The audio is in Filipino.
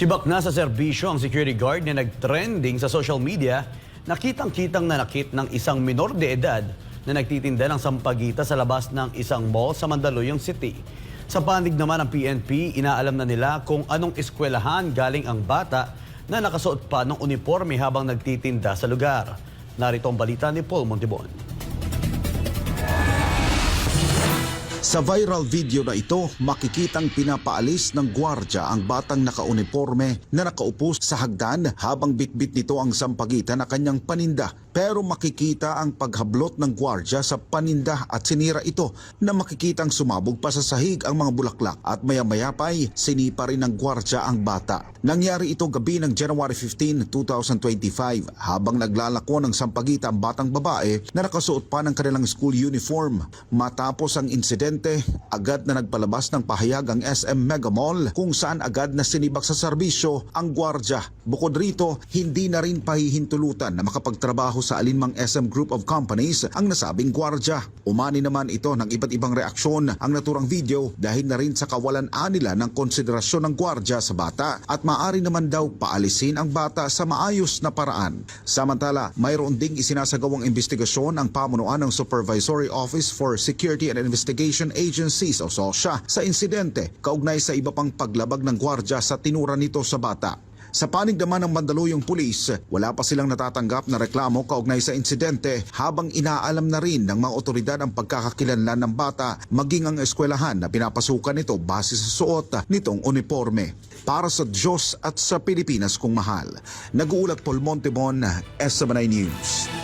Sibak na sa serbisyo ang security guard na nag-trending sa social media na kitang-kitang nanakit ng isang minor de edad na nagtitinda ng sampagita sa labas ng isang mall sa Mandaluyong City. Sa panig naman ng PNP, inaalam na nila kung anong eskwelahan galing ang bata na nakasuot pa ng uniforme habang nagtitinda sa lugar. Narito ang balita ni Paul Montibon. Sa viral video na ito, makikitang pinapaalis ng gwardya ang batang nakauniforme na nakaupo sa hagdan habang bitbit nito ang sampagita na kanyang paninda. Pero makikita ang paghablot ng gwardya sa paninda at sinira ito na makikitang sumabog pa sa sahig ang mga bulaklak at maya-maya pa'y sinipa rin ng gwardya ang bata. Nangyari ito gabi ng January 15, 2025 habang naglalako ng sampagita ang batang babae na nakasuot pa ng kanilang school uniform. Matapos ang insidente, agad na nagpalabas ng pahayag ang SM Mega Mall kung saan agad na sinibak sa serbisyo ang gwardya. Bukod rito, hindi na rin pahihintulutan na makapagtrabaho sa alinmang SM Group of Companies ang nasabing gwardya. Umani naman ito ng iba't ibang reaksyon ang naturang video dahil na rin sa kawalan-an nila ng konsiderasyon ng gwardya sa bata at maaari naman daw paalisin ang bata sa maayos na paraan. Samantala, mayroon ding isinasagawang investigasyon ang pamunuan ng Supervisory Office for Security and Investigation Agencies o SOSYA sa insidente kaugnay sa iba pang paglabag ng gwardya sa tinura nito sa bata. Sa panig naman ng Mandaluyong Pulis, wala pa silang natatanggap na reklamo kaugnay sa insidente habang inaalam na rin ng mga otoridad ang pagkakakilanlan ng bata maging ang eskwelahan na pinapasukan nito base sa suot nitong uniforme. Para sa Diyos at sa Pilipinas kung mahal, nag-uulat Paul Montibon, SMNI News.